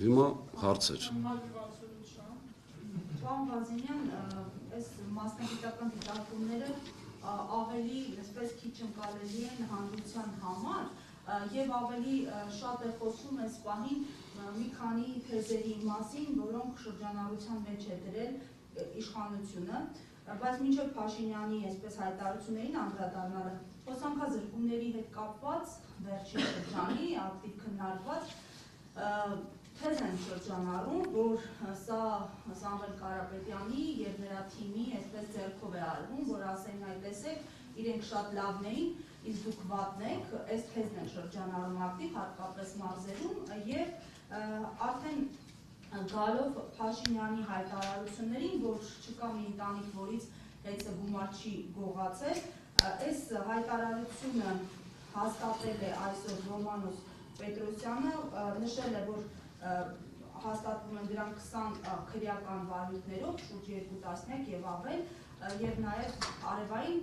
Հիմա հարցեր։ Պարոն Վազենյան, այս մասնագիտական դիտարկումները ավելի այսպես քիչ ընկալելի են հանրության համար եւ ավելի շատ է խոսում այս պահին մի քանի թեզերի մասին, որոնք շրջանառության մեջ է դրել իշխանությունը, բայց մինչև Փաշինյանի այսպես հայտարարություններին անդրադառնալը հոսանքազրկումների հետ կապված վերջին շրջանի ակտիվ քննարկված թեզ են շրջանառում, որ սա Սամվել Կարապետյանի եւ նրա թիմի այսպես ձեռքով է արվում, որ ասեն այ տեսեք, իրենք շատ լավն էին, իսկ դուք վատն եք, այս թեզն են շրջանառում ակտիվ, հատկապես մարզերում եւ արդեն գալով Փաշինյանի հայտարարություններին, որ չկա մի ընտանիք, որից հեծը գումար չի գողացել, այս հայտարարությունը հաստատել է այսօր Ռոմանոս Պետրոսյանը, նշել է, որ հաստատվում են դրանք 20 քրեական վարույթներով, շուրջ 2 տասնյակ եւ ավել, եւ նաեւ արևային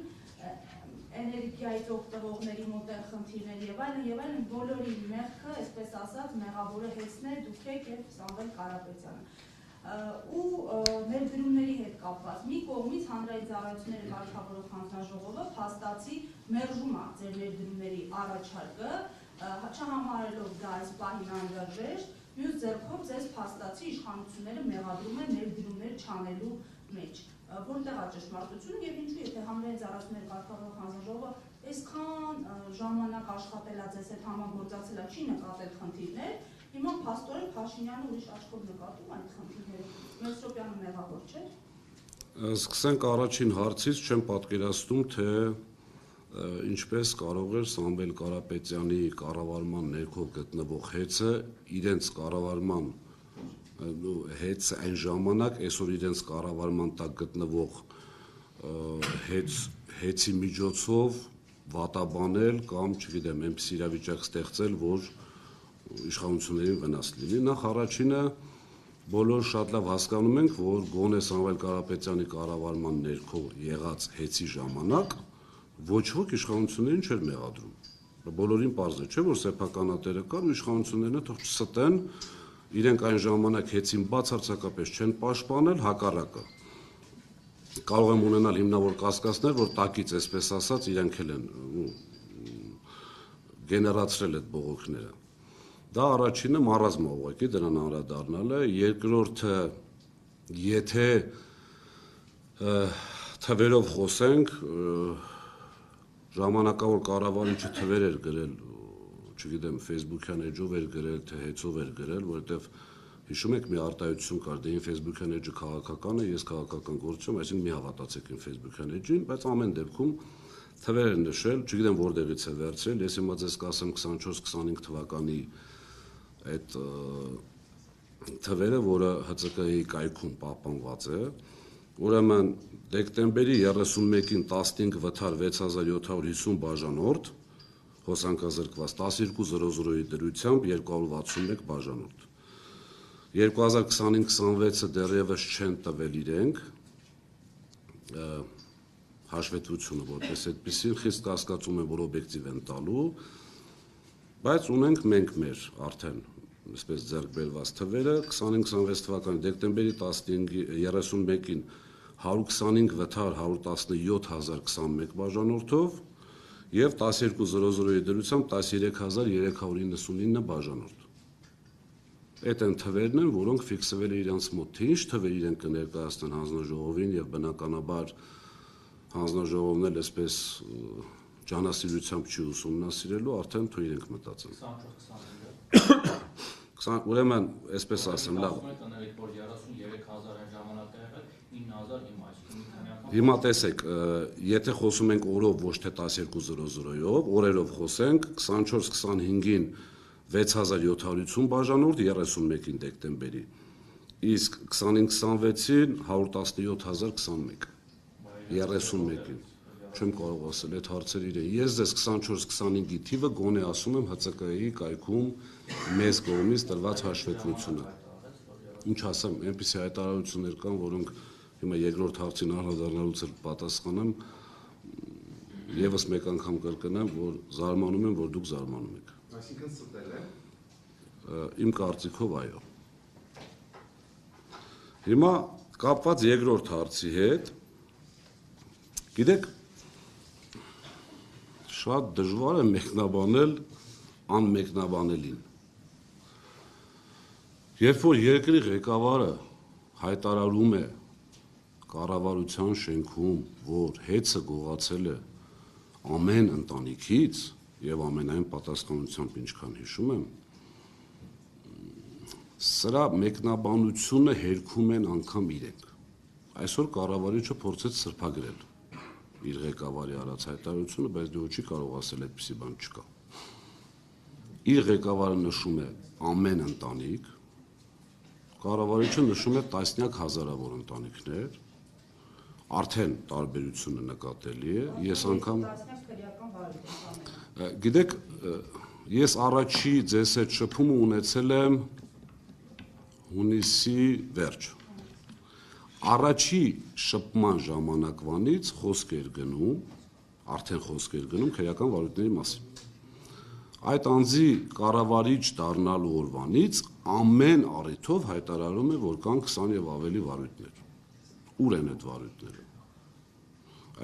էներգիայից օգտվողների մոտ են խնդիրներ եւ այլն, բոլորի մեղքը, այսպես ասած, մեղավորը հեծն է, դուք եք եւ Սամվել Կարապետյանը։ Ու ներդրումների հետ կապված մի կողմից հանրային ծառայությունների կարգավորող հանձնաժողովը փաստացի մերժում է ձեր ներդրումների առաջարկը, չհամարելով դա այս պահին անհրաժեշտ, մյուս ձեռքով ձեզ փաստացի իշխանությունները մեղադրում են ներդրումներ չանելու մեջ, որտեղ է ճշմարտությունը եւ ինչու եթե հանրային ծառայությունների կարգավորող հանձնաժողովը այսքան ժամանակ աշխատելա ձեզ հետ համագործակցելա չի նկատել խնդիրներ, հիմա փաստորեն Փաշինյանը ուրիշ աչքով նկատում այդ խնդիրները, Մեսրոպյանը մեղավոր չէ։ Սկսենք առաջին հարցից, չեմ պատկերացնում, թե ինչպես կարող էր Սամվել Կարապետյանի կառավարման ներքո գտնվող հեծը իրենց կառավարման հեծը այն ժամանակ այսօր իրենց կառավարման տակ գտնվող հեծի միջոցով վատաբանել կամ, չգիտեմ, այնպես իրավիճակ ստեղծել, որ իշխանություններին վնաս լինի։ Նախ առաջինը բոլոր շատ լավ հասկանում ենք, որ գոնե Սամվել Կարապետյանի կառավարման ներքո եղած հեծի ժամանակ ոչ ոք իշխանություններին չէր մեղադրում։ Բոլորին պարզ է, չէ՞ որ սեփականատերը կար ու իշխանությունները թող չստեն, իրենք այն ժամանակ հեծին բացարձակապես չեն պաշտպանել, հակառակը։ Կարող եմ ունենալ հիմնավոր կասկածներ, որ տակից, այսպես ասած, իրենք էլ են գեներացրել այդ բողոքները։ Դա առաջինը մարազմա ուղղակի դրան անդրադառնալը, երկրորդը, եթե թվերով խոսենք, ժամանակավոր կառավարիչը թվեր էր գրել, չգիտեմ, Facebook-յան էջով էր գրել, թե հեծով էր գրել, որովհետև հիշում եք մի արտահայտություն կար, դե ին Facebook-յան էջը քաղաքական է, ես քաղաքական գործում, այսինքն մի հավատացեք ին Facebook-յան էջին, բայց ամեն դեպքում թվեր էր նշել, չգիտեմ որտեղից է վերցրել, ես հիմա ձեզ կասեմ 24-25 թվականի այդ թվերը, որը ՀԾԿ-ի կայքում պահպանված է, ուրեմն դեկտեմբերի 31-ին 15 վթար 6750 բաժանորդ, հոսանքազրկված 12:00-ի դրությամբ 261 բաժանորդ։ 2025-26-ը դեռևս չեն տվել իրենք հաշվետվությունը որպես այդպեսին, խիստ կասկածում եմ, որ օբյեկտիվ են տալու, բայց ունենք մենք մեր արդեն այսպես ձեռք բերված թվերը 25-26 թվականի դեկտեմբերի 31-ին 125 վթար 117021 բաժանորդով եւ 12:00-ի դրությամբ 13399 բաժանորդ։ Այդ են թվերն են, որոնք ֆիքսվել է իրենց մոտ, թե ինչ թվեր իրենք կներկայացնեն հանձնաժողովին եւ բնականաբար հանձնաժողովն էլ այսպես ջանասիրությամբ չի ուսումնասիրելու, արդեն թող իրենք մտածեն։ 20 ուրեմն, այսպես ասեմ, լավ։ Հիմա տեսեք, եթե խոսում ենք օրով, ոչ թե 12:00-ով, օրերով խոսենք, 24-25-ին 6750 բաժանորդ, 31-ին դեկտեմբերի, իսկ 25-26-ին 117021, 31-ին, չեմ կարող ասել, այդ հարցեր իրեն, ես ձեզ 24-25-ի թիվը գոնե ասում եմ ՀԾԿ-ի կայքում մեզ կողմից տրված հաշվետվությունը, ինչ ասեմ, այնպիսի հայտարարություններ կան, որոնք հիմա երկրորդ հարցին անդրադառնալուց էլ պատասխանեմ, եւս մեկ անգամ կրկնեմ, որ զարմանում եմ, որ դուք զարմանում եք։ Այսինքն ստել է։ Իմ կարծիքով այո։ Հիմա կապված երկրորդ հարցի հետ, գիտեք, շատ դժվար է մեկնաբանել անմեկնաբանելին։ Երբ որ երկրի ղեկավարը հայտարարում է կառավարության շենքում, որ հեծը գողացել է ամեն ընտանիքից եւ ամենայն պատասխանությամբ ինչքան հիշում եմ, սրա մեկնաբանությունը հերքում են անգամ իրենք։ Այսօր կառավարիչը փորձեց սրբագրել իր ղեկավարի արած հայտարարությունը, բայց դու չի կարող ասել այդպիսի բան չկա։ Իր ղեկավարը նշում է ամեն ընտանիք, կառավարիչը նշում է տասնյակ հազարավոր ընտանիքներ, արդեն տարբերությունը նկատելի է, ես անգամ գիտեք, ես առաջի ձեզ հետ շփումը ունեցել եմ հունիսի վերջ։ Առաջի շփման ժամանակվանից խոսք էր գնում, արդեն խոսք էր գնում քրեական վարույթների մասին։ Այդ անձի կառավարիչ դառնալու օրվանից ամեն առիթով հայտարարում է, որ կան 20 եւ ավելի վարույթներ։ Ուր են այդ վարույթները։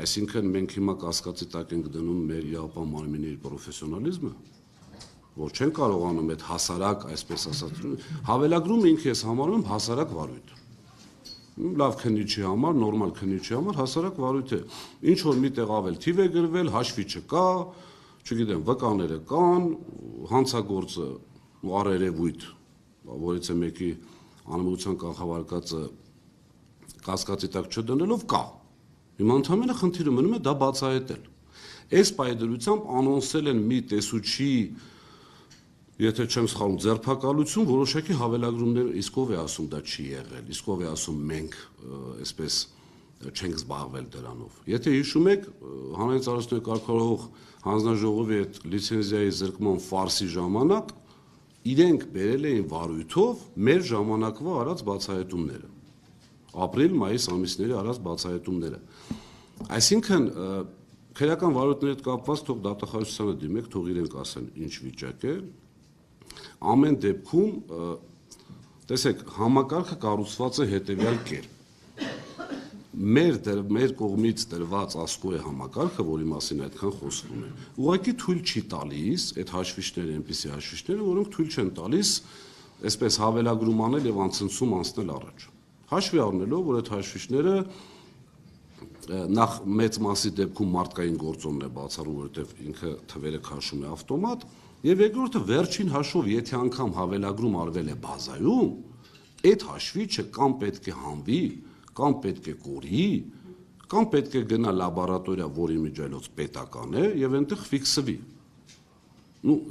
Այսինքն մենք հիմա կասկածի տակ ենք դնում մեր ԵԱՊ մարմինների պրոֆեսիոնալիզմը, որ չեն կարողանում այդ հասարակ, այսպես ասած, հավելագրումը ինքը ես համարում եմ հասարակ վարույթ։ Լավ քննիչի համար, նորմալ քննիչի համար հասարակ վարույթ է։ Ինչ որ միտեղ ավել թիվ է գրվել, հաշվի չկա, չգիտեմ, վկաները կան, հանցագործը առերևույթ, որից է մեկի անմիջության կանխավարկածը կասկածի տակ չդնելով կա։ Հիմա ընդհանրապես խնդիրը մնում է դա բացահայտել։ Այս պայդրությամբ անոնսել են մի տեսուչի, եթե չեմ սխալվում, ձերբակալություն, որոշակի հավելագրումներ, իսկ ով է ասում դա չի եղել, իսկ ով է ասում մենք այսպես չենք զբաղվել դրանով։ Եթե հիշում եք, հանրային ծառայությունների կարգավորող հանձնաժողովի այդ լիցենզիայի զրկման ֆարսի ժամանակ իրենք բերել էին վարույթով մեր ժամանակվա արած բացահայտումները։ Ապրիլ-մայիս ամիսների արած բացահայտումները։ Այսինքն քրեական վարույթների հետ կապված թող դատախազությանը դիմեք, թող իրենք ասեն ինչ վիճակ է։ Ամեն դեպքում տեսեք, համակարգը կառուցված է հետևյալ կերպ։ Մեր կողմից տրված ասկու է համակարգը, որի մասին այդքան խոսվում է։ Ուղղակի թույլ չի տալիս այդ հաշվիչները, այնպիսի հաշվիչները, որոնք թույլ չեն տալիս այսպես հավելագրում անել եւ անցնցում անցնել առաջ։ Հաշվի առնելով, որ այդ հաշվիչները նախ մեծ մասի դեպքում մարդկային գործոնն է բացառում, որովհետև ինքը թվերը քաշում է ավտոմատ, եւ երկրորդը վերջին հաշվով, եթե անգամ հավելագրում արվել է բազայում, այդ հաշվիչը կամ պետք է հանվի, կամ պետք է կորի, կամ պետք է գնա լաբորատորիա, որի միջոցով պետական է, եւ այնտեղ ֆիքսվի։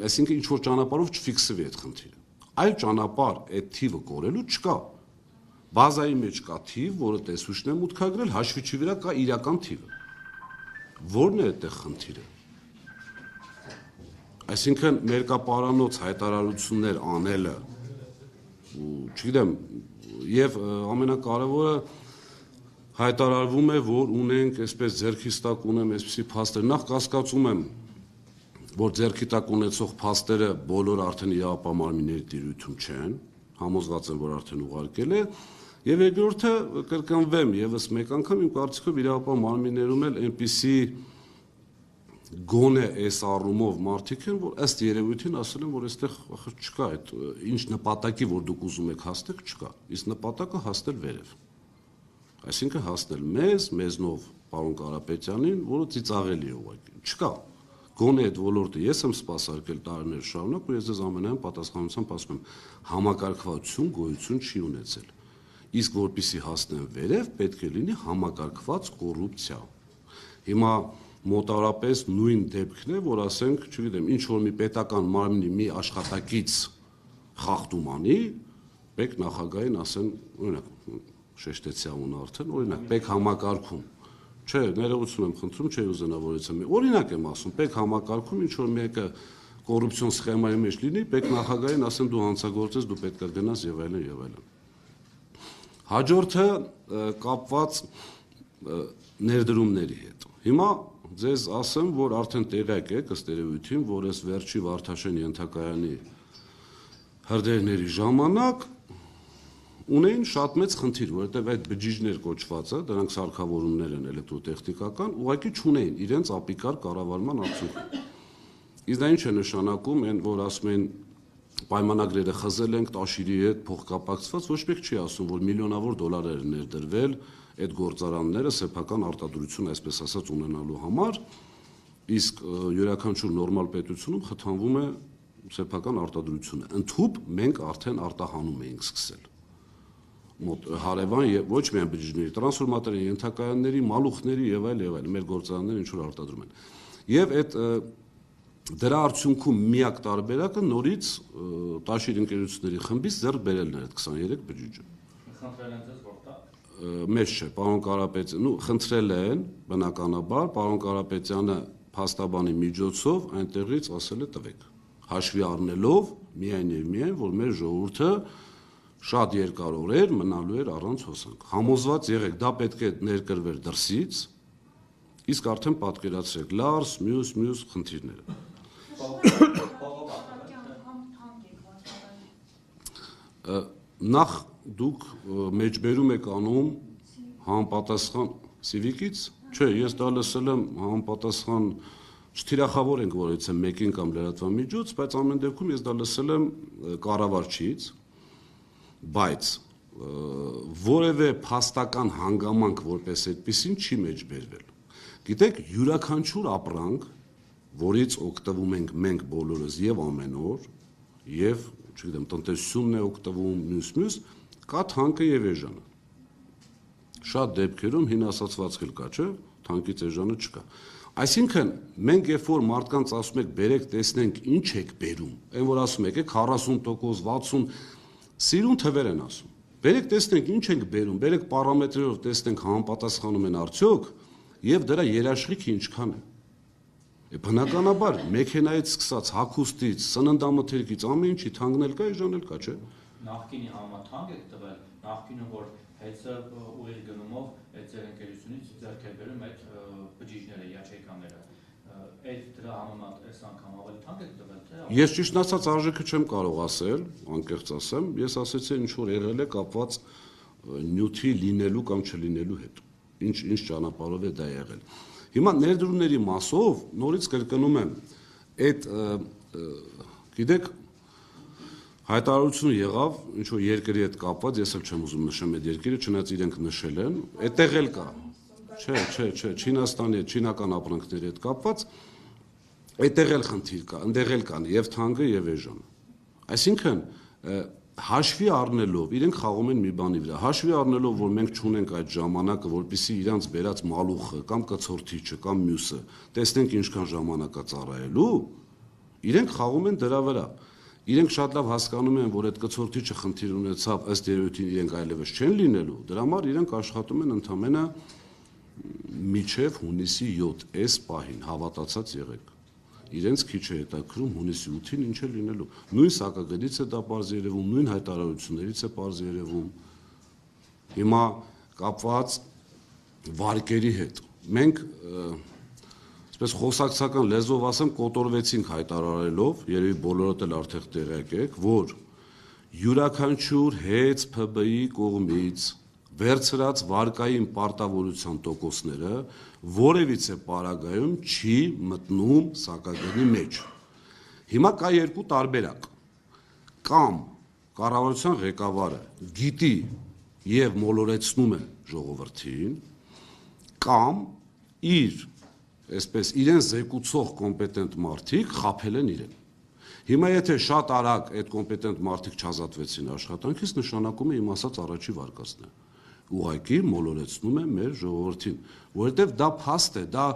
Այսինքն ինչ որ ճանապարհով չֆիքսվի այդ խնդիրը։ Այլ ճանապարհ այդ թիվը կորելու չկա։ Բազայի մեջ կա թիվ, որը տեսուչն է մուտքագրել, հաշվիչի վրա կա իրական թիվը։ Որն է այդտեղ խնդիրը։ Այսինքն մերկապարանոց հայտարարություններ անելը, չգիտեմ, եւ ամենակարևորը հայտարարվում է, որ ունենք այսպես ձեռքից տակ ունեմ այսպիսի փաստեր, նախ կասկածում եմ, որ ձեռքի տակ ունեցող փաստերը բոլոր արդեն ԵԱՊ մարմինների տիրույթում չեն, համոզված եմ, որ արդեն ուղարկել է, եւ երկրորդը կրկնվեմ եւս մեկ անգամ իմ կարծիքով ԵԱՊ մարմիններում էլ այնպիսի գոնե այս առումով մարդիկ են, որ ըստ երևույթին ասել են, որ այստեղ չկա այդ ինչ նպատակի, որ դուք ուզում եք հասնել, չկա, իսկ նպատակը հասնել վերև։ Այսինքն հասնել մեզնով պարոն Կարապետյանին, որը ծիծաղելի է ուղղակի, չկա։ Գոնե այդ ոլորտը ես եմ սպասարկել տարիներ շարունակ, ու ես ձեզ ամենայն պատասխանությամբ ասում եմ, համակարգվածություն գոյություն չի ունեցել։ Իսկ որպեսզի հասնեն վերև, պետք է լինի համակարգված կոռուպցիա։ Հիմա մոտարապես նույն դեպքն է, որ ասենք, չգիտեմ, ինչ որ մի պետական մարմնի մի աշխատակից խախտում անի, պետք նախագահին ասեն, օրինակ, շեշտեցի անունը արդեն, օրինակ, պետք համակարգում։ Չէ, ներողություն եմ խնդրում, չէ ուզենա որից եմ։ Օրինակ եմ ասում, պետք համակարգում ինչ որ մեկը կոռուպցիոն սխեմայի մեջ լինի, պետք նախագահին ասեն դու հանցագործ ես, դու պետք է գնաս եւ այլն եւ այլն։ Հաջորդը կապված ներդրումների հետ։ Հիմա ձեզ ասեմ, որ արդեն տեղյակ եք ըստ երևույթին, որ այս վերջի Վարդաշեն ենթակայանի հրդեհների ժամանակ ունեին շատ մեծ խնդիր, որովհետև այդ բջիջներ կոչվածը, դրանք սարքավորումներ են էլեկտրոտեխնիկական, ուղղակի չունեին իրենց ապիկար կառավարման արդյունքում։ Իսկ դա ինչ է նշանակում, այն որ ասում են պայմանագրերը խզել ենք Տաշիրի հետ փոխկապակցված, ոչ մեկ չի ասում, որ միլիոնավոր դոլարներ են ներդրվել այդ գործարանները սեփական արտադրություն, այսպես ասած, ունենալու համար, իսկ յուրաքանչյուր նորմալ պետությունում խթանվում է սեփական արտադրությունը։ Ընդհուպ մենք արդեն արտահանում էինք սկսել։ Հարևան եւ ոչ միայն բջիջների, տրանսֆորմատորների, ենթակայանների, մալուխների եւ այլ մեր գործարանները ինչ որ արտադրում են։ Եվ այդ դրա արդյունքում միակ տարբերակը նորից Տաշիր ընկերությունների խմբից ձեռք բերելն էր այդ 23 բջիջը։ Խնդրել են ձեզ որտա։ Մեզ չէ, պարոն Կարապետյան, խնդրել են բնականաբար, պարոն Կարապետյանը փաստաբանի միջոցով այնտեղից ասել է տվեք։ Հաշվի առնելով միայն, որ մեր ժողովուրդը շատ երկար օրեր մնալու էր առանց հոսանք։ Համոզված եղեք, դա պետք է ներկրվեր դրսից, իսկ արդեն պատկերացրեք լարս, մյուս խնդիրները։ Նախ դուք մեջբերում եք անում համապատասխան Civic-ից, չէ, ես դա լսել եմ համապատասխան չթիրախավորենք որից մեկին կամ լրատվամիջոց, բայց ամեն դեպքում ես դա լսել եմ կառավարչից, բայց որևէ փաստական հանգամանք որպես այդպեսին չի մեջբերվել։ Գիտեք, յուրաքանչյուր ապրանք, որից օգտվում ենք մենք բոլորս եւ ամեն օր, եւ, չգիտեմ, տնտեսությունն է օգտվում, մյուս, կա թանկը եւ էժանը։ Շատ դեպքերում հին ասացվածք էլ կա, չէ՞, թանկից էժանը չկա։ Այսինքն, մենք երբ որ մարդկանց ասում եք, բերեք տեսնենք ինչ եք բերում, այն որ ասում եք 40%, 60%, սիրուն թվեր են ասում։ Բերեք տեսնենք ինչ ենք բերում, բերեք պարամետրերով տեսնենք համապատասխանում են արդյոք եւ դրա երաշխիքը ինչքան է։ Բնականաբար մեքենայից սկսած հագուստից, սննդամթերքից ամեն ինչի թանկնել կա, էժանել կա, չէ՞։ Նախկինի համաթանկ եք տվել, նախկինում որ հեծը ուղիղ գնումով այդ ձեր ընկերությունից ձեռք է բերում այդ բջիջները, յաչեկաները, այդ դրա համեմատ այս անգամ ավելի թանկ եք տվել, թե։ Ես ճիշտ ասած արժեքը չեմ կարող ասել, անկեղծ ասեմ, ես ասեցի ինչ որ եղել է կապված նյութի լինելու կամ չլինելու հետ։ Ինչ ճանապարհով է դա եղել։ Հիմա ներդրումների մասով նորից կրկնում եմ, այդ գիտեք հայտարարությունը եղավ ինչ որ երկրի հետ կապված, ես էլ չեմ ուզում նշեմ այդ երկիրը, չնայած իրենք նշել են, այդտեղ էլ կա։ Չէ, Չինաստանի հետ, չինական ապրանքների հետ կապված, այդտեղ էլ խնդիր կա, այնտեղ էլ կան եւ թանկը եւ էժանը։ Այսինքն հաշվի առնելով, իրենք խաղում են մի բանի վրա, հաշվի առնելով, որ մենք չունենք այդ ժամանակը, որպեսզի իրանց բերած մալուխը կամ կցորթիչը կամ մյուսը, տեսնենք ինչքան ժամանակ է ծառայելու, իրենք խաղում են դրա վրա։ Իրենք շատ լավ հասկանում են, որ այդ կցորթիչը խնդիր ունեցավ, ըստ երևույթին իրենք այլևս չեն լինելու, դրա համար իրենք աշխատում են ընդամենը մինչև հունիսի 7 այս պահին, հավատացած եղեք։ Իրենց քիչ է հետաքրում հունիսի 8-ին ինչ է լինելու։ Նույն սակագդից է դա պարզ երևում, նույն հայտարարություններից է պարզ երևում։ Հիմա կապված վարկերի հետ։ Մենք, այսպես խոսակցական լեզվով ասեմ, կոտորվեցինք հայտարարելով, երևի բոլորդ էլ արդեն տեղյակ եք, որ յուրաքանչյուր հեծ ՓԲ-ի կողմից վերցրած վարկային պարտավորության տոկոսները որևիցե պարագայում չի մտնում սակագնի մեջ։ Հիմա կա երկու տարբերակ։ Կամ կառավարության ղեկավարը գիտի եւ մոլորեցնում է ժողովրդին, կամ իր, այսպես իրեն զեկուցող կոմպետենտ մարդիկ խաբել են իրեն։ Հիմա եթե շատ արագ այդ կոմպետենտ մարդիկ չազատվեցին աշխատանքից, նշանակում է իմ ասած առաջի վարկածն է։ Ուղղակի մոլորեցնում է մեր ժողովրդին, որովհետև դա փաստ է, դա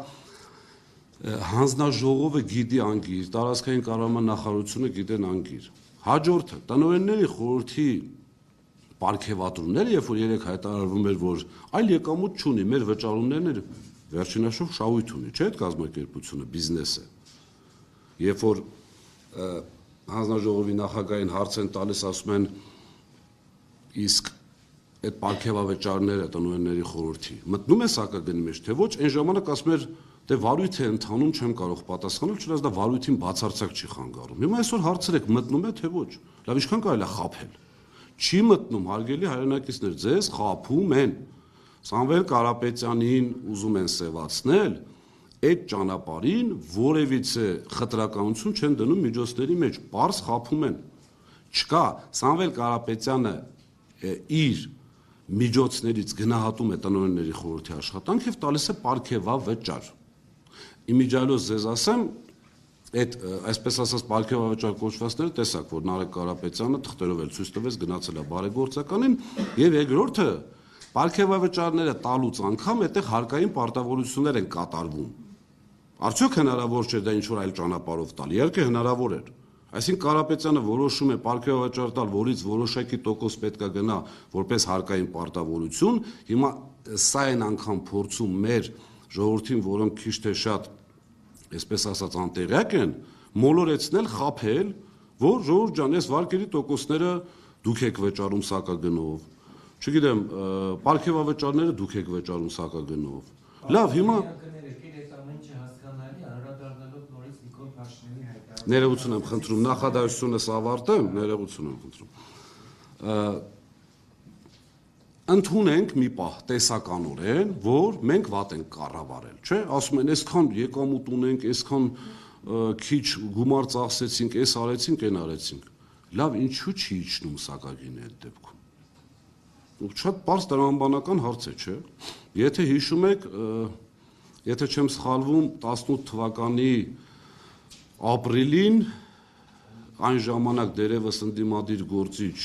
հանձնաժողովը գիտի անգիր, տարածքային կառավարման նախարարությունը գիտեն անգիր։ Հաջորդը տնօրենների խորհրդի պարգևատրումները, երբ որ երեք հայտարարվում էր, որ այլ եկամուտ չունի, մեր վճարումներն վերջինաշով շահույթ ունի, չէ՞ այդ կազմակերպությունը, բիզնեսը։ Երբ որ հանձնաժողովի նախագահային հարց են տալիս, ասում են իսկ այդ պարգևավճարները տնօրենների խորհրդի մտնում է սակագնի մեջ, թե ոչ, այն ժամանակ ասում էր, դե վարույթ է ընթանում, չեմ կարող պատասխանել, չնայած դա վարույթին բացարձակ չի խանգարում։ Հիմա այսօր հարցրեք, մտնում է թե ոչ, լավ ինչքան կարելի է խաբել։ չի մտնում, հարգելի հայրենակիցներ, ձեզ խաբում են։ Սամվել Կարապետյանին ուզում են սևացնել, այդ ճանապարհին որևիցե խտրականություն չեն դնում միջոցների մեջ, պարզ խաբում են։ Չկա, Սամվել Կարապետյանը իր միջոցներից գնահատում է տնօրենների խորհրդի աշխատանք եւ տալիս է պարգևավճար։ Իմիջիալոց ձեզ ասեմ, այդ այսպես ասած պարգևավճար կոչվածները տեսակ, որ Նարեկ Կարապետյանը թղթերով էլ ցույց տվեց, գնացել է բարեգործականին, եւ երկրորդը պարգևավճարները տալուց անգամ այդտեղ հարկային պարտավորություններ են կատարվում։ Արդյոք հնարավոր չէ դա ինչ-որ այլ ճանապարհով տալ։ Իհարկե հնարավոր էր։ Այսինքն Կարապետյանը որոշում է պարգևավճար տալ, որից որոշակի տոկոս պետքա գնա որպես հարկային պարտավորություն։ Հիմա սա են անգամ փորձում մեր ժողովրդին, որոնք քիչ թե շատ, այսպես ասած, անտեղյակ են, մոլորեցնել, խաբել, որ ժողովուրդ ջան, այս վարկերի տոկոսները դուք եք վճարում սակագնով։ Չգիտեմ, պարգևավճարները դուք եք վճարում սակագնով։ Լավ, հիմա ներողություն եմ խնդրում, նախադասությունս ավարտեմ, ներողություն եմ խնդրում։ Ընդունենք մի պահ տեսականորեն, որ մենք վատ ենք կառավարել, չէ՞, ասում են, այսքան եկամուտ ունենք, այսքան քիչ գումար ծախսեցինք, այս արեցինք, այն արեցինք։ Լավ, ինչու՞ չի իջնում սակագինը այդ դեպքում։ Շատ պարզ տրամաբանական հարց է, չէ՞։ Եթե հիշում եք, եթե չեմ սխալվում, 18 թվականի ապրիլին այն ժամանակ դերևս ընդդիմադիր գործիչ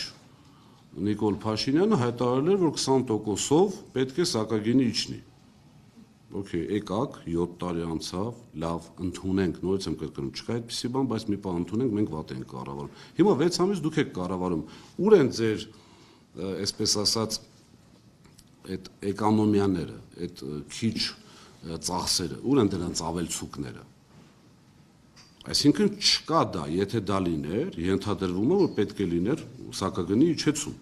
Նիկոլ Փաշինյանը հայտարարել էր, որ 20%-ով պետք է սակագինը իջնի։ Okay, եկակ 7 տարի անցավ, լավ, ընդունենք, նորից եմ կրկնում, չկա այդպիսի բան, բայց մի պահ ընդունենք, մենք վատ ենք կառավարում։ Հիմա 6 ամիս դուք եք կառավարում։ Ուր են ձեր, այսպես ասած, այդ էկոնոմիաները, այդ քիչ ծախսերը, ուր են դրանց ավելցուկները։ Այսինքն չկա դա, եթե դա լիներ, ենթադրվում է, որ պետք է լիներ սակագնի իջեցում։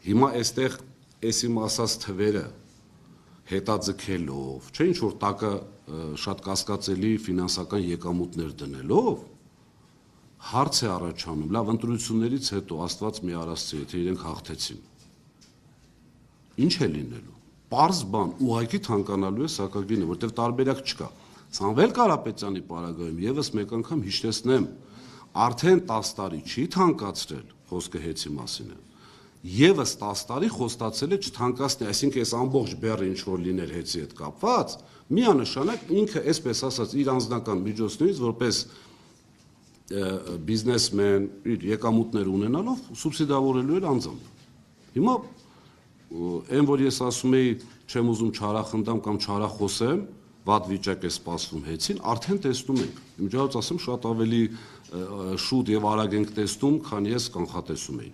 Հիմա այստեղ այս իմ ասած թվերը հետաձգելով, չէ՞ ինչ որ տակը շատ կասկածելի ֆինանսական եկամուտներ դնելով, հարց է առաջանում, լավ, ընտրություններից հետո Աստված մի արասցի, եթե իրենք հաղթեցին։ Ինչ է լինելու։ Պարզ բան, ուղղակի թանկանալու է սակագինը, որտեղ տարբերակ չկա։ Սամվել Կարապետյանի պարագայում եւս մեկ անգամ հիշեցնեմ, արդեն 10 տարի չի թանկացրել, խոսքը հեծի մասին է։ Եվս 10 տարի խոստացել է չթանկացնել, այսինքն այս ամբողջ բեռը ինչ որ լիներ հեծի հետ կապված, միանշանակ ինքը, այսպես ասած, իր անձնական միջոցներից որպես բիզնեսմեն, իր եկամուտներ ունենալով սուբսիդավորելու էր անձամբ։ Հիմա այն որ ես ասում եի, չեմ ուզում չարախնդամ կամ չարախոսեմ, վատ վիճակ է սպասվում հեծին, արդեն տեսնում ենք։ Իմիջիալոց ասեմ, շատ ավելի շուտ եւ արագ ենք տեսնում, քան ես կանխատեսում էի։